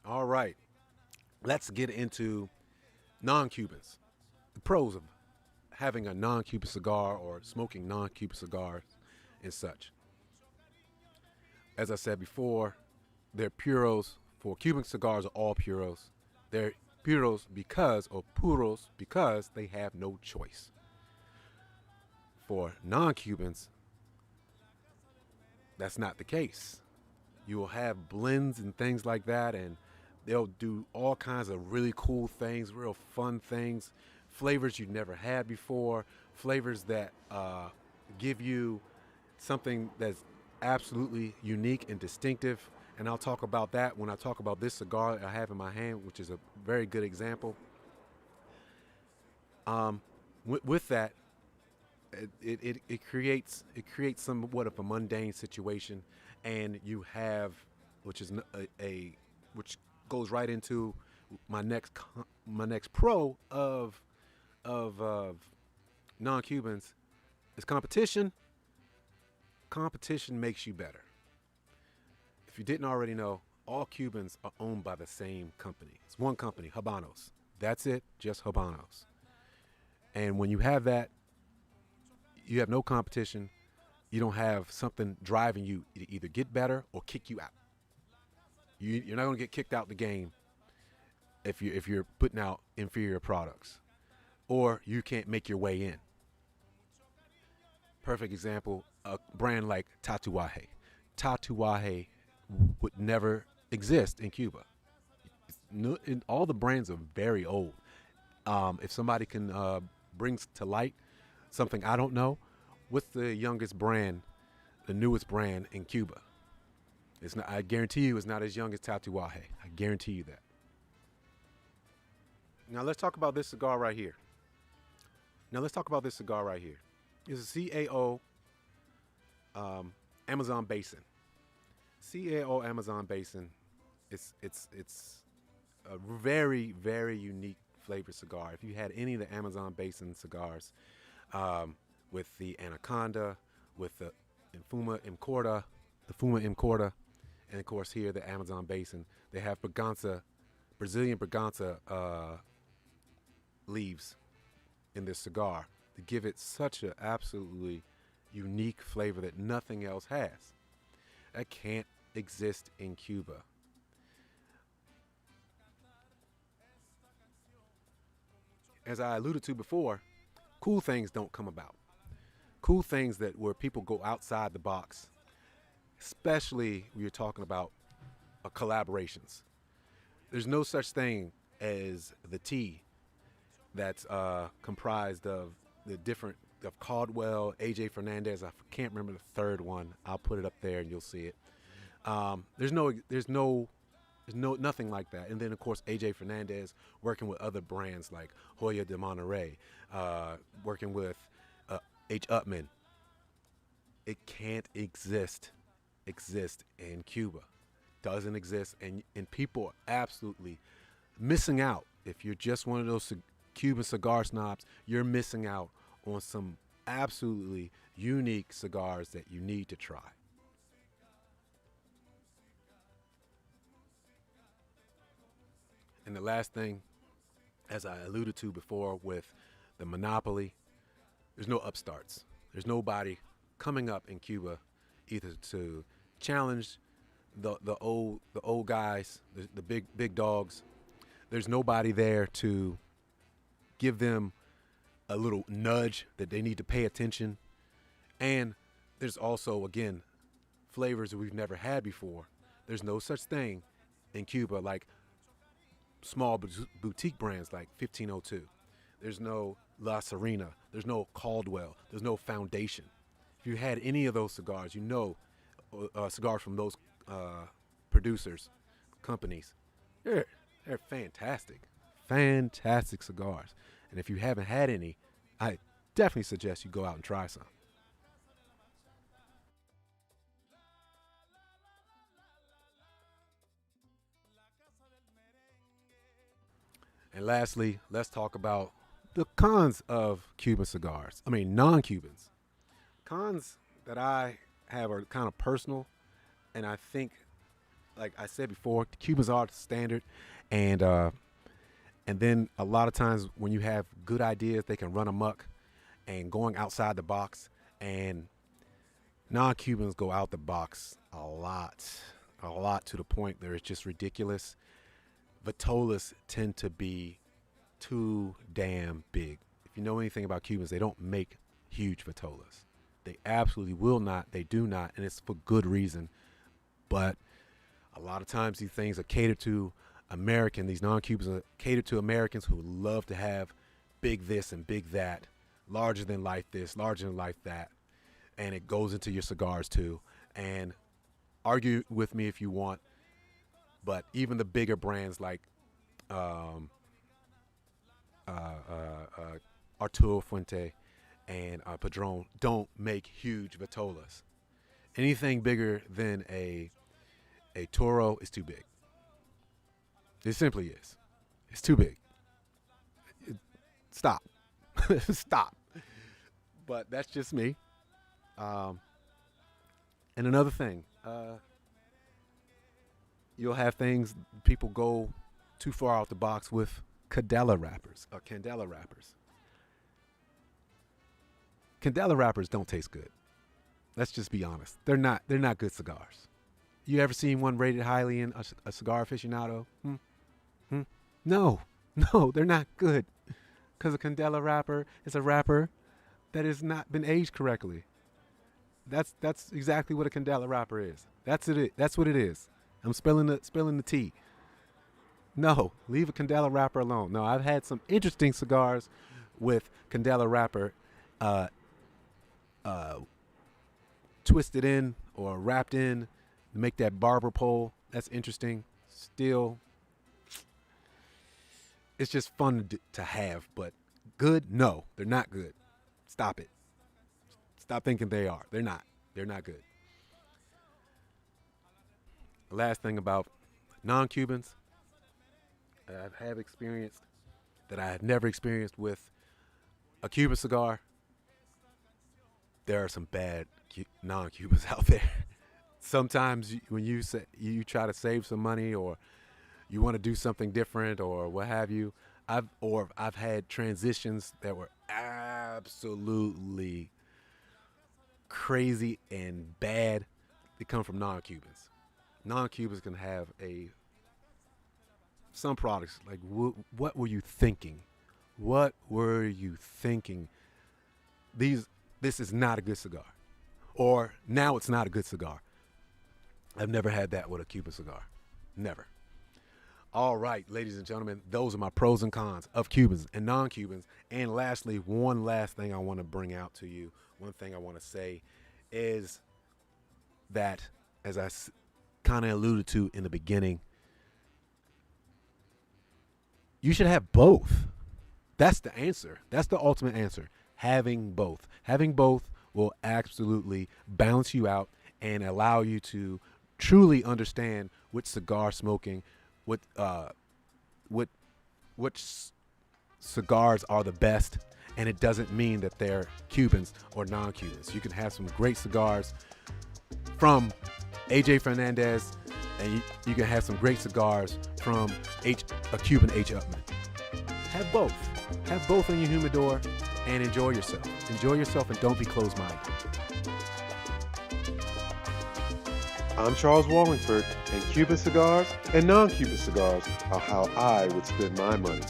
All right, let's get into non-Cubans. The pros of having a non-Cuban cigar or smoking non-Cuban cigars and such. As I said before, they're puros. For Cuban cigars are all puros. They're puros because, or puros because they have no choice. For non-Cubans, that's not the case. You will have blends and things like that, and they'll do all kinds of really cool things, real fun things, flavors you never had before, flavors that give you something that's absolutely unique and distinctive. And I'll talk about that when I talk about this cigar that I have in my hand, which is a very good example. With that, it creates somewhat of a mundane situation, and you have, which is which goes right into my next pro of non-Cubans is competition. Competition makes you better. If you didn't already know, all Cubans are owned by the same company. It's one company, Habanos. That's it, just Habanos. And when you have that, you have no competition. You don't have something driving you to either get better or kick you out. You're not going to get kicked out the game if you're putting out inferior products, or you can't make your way in. Perfect example: a brand like Tatuaje. Tatuaje would never exist in Cuba. All the brands are very old. If somebody can bring to light something I don't know, what's the youngest brand, the newest brand in Cuba? It's not. I guarantee you, it's not as young as Tatuaje. I guarantee you that. Now let's talk about this cigar right here. It's a CAO Amazon Basin. CAO Amazon Basin. It's a very, very unique flavored cigar. If you had any of the Amazon Basin cigars, with the Anaconda, with the Fuma Imcorta, and of course here the Amazon Basin, they have Braganza, Brazilian Braganza leaves in this cigar to give it such an absolutely unique flavor that nothing else has. That can't exist in Cuba. As I alluded to before, cool things don't come about. Cool things that where people go outside the box, especially when you're talking about collaborations. There's no such thing as the tea that's comprised of the different of Caldwell, AJ Fernandez. I can't remember the third one. I'll put it up there and you'll see it. There's nothing like that. And then of course AJ Fernandez working with other brands like Hoya de Monterrey, working with H. Upman. It can't exist in Cuba. Doesn't exist, and people are absolutely missing out. If you're just one of those Cuban cigar snobs, you're missing out on some absolutely unique cigars that you need to try. And the last thing, as I alluded to before with the monopoly, there's no upstarts. There's nobody coming up in Cuba either to challenge the old guys, the big dogs. There's nobody there to give them a little nudge that they need to pay attention. And there's also, again, flavors that we've never had before. There's no such thing in Cuba like small boutique brands like 1502. There's no La Serena. There's no Caldwell. There's no Foundation. If you had any of those cigars, you know cigars from those producers, companies, they're fantastic. Fantastic cigars. And if you haven't had any, I definitely suggest you go out and try some. And lastly, let's talk about the cons of Cuban cigars. I mean, non-Cubans. Cons that I have are kind of personal, and I think like I said before, Cubans are the standard, and then a lot of times when you have good ideas, they can run amok and going outside the box. And non-Cubans go out the box a lot to the point that it's just ridiculous. Vitolas tend to be too damn big. If you know anything about Cubans, they don't make huge vitolas. They absolutely will not. They do not, and it's for good reason. But a lot of times these things are catered to these non-Cubans are catered to Americans who love to have big this and big that, larger than life this, larger than life that, and it goes into your cigars too. And argue with me if you want, but even the bigger brands like Arturo Fuente and Padron don't make huge vitolas. Anything bigger than a Toro is too big. It simply is. It's too big. Stop. Stop. But that's just me. And another thing, you'll have things, people go too far out the box with Candela wrappers or Candela wrappers. Candela wrappers don't taste good. Let's just be honest. They're not good cigars. You ever seen one rated highly in a cigar aficionado? No, they're not good. Because a Candela wrapper is a wrapper that has not been aged correctly. That's exactly what a Candela wrapper is. That's what it is. I'm spilling the tea. No, leave a Candela wrapper alone. No, I've had some interesting cigars with Candela wrapper twisted in or wrapped in to make that barber pole. That's interesting. Still, it's just fun to have, but good? No, they're not good. Stop it. Stop thinking they are. They're not. They're not good. The last thing about non-Cubans I have experienced that I have never experienced with a Cuban cigar. There are some bad non-Cubans out there. Sometimes when you try to save some money or you want to do something different or what have you, I've had transitions that were absolutely crazy and bad. They come from non-Cubans. Non-Cubans can have some products like what were you thinking? What were you thinking? This is not a good cigar, or now it's not a good cigar. I've never had that with a Cuban cigar, never. All right, ladies and gentlemen, those are my pros and cons of Cubans and non-Cubans. And lastly, one last thing I want to bring out to you, one thing I want to say is that, as I kind of alluded to in the beginning, you should have both. That's the answer. That's the ultimate answer. Having both. Having both will absolutely balance you out and allow you to truly understand which cigar smoking, which cigars are the best. And it doesn't mean that they're Cubans or non-Cubans. You can have some great cigars from AJ Fernandez, and you can have some great cigars from a Cuban H. Upman. Have both. Have both in your humidor and enjoy yourself. Enjoy yourself and don't be closed-minded. I'm Charles Walhingford, and Cuban cigars and non-Cuban cigars are how I would spend my money.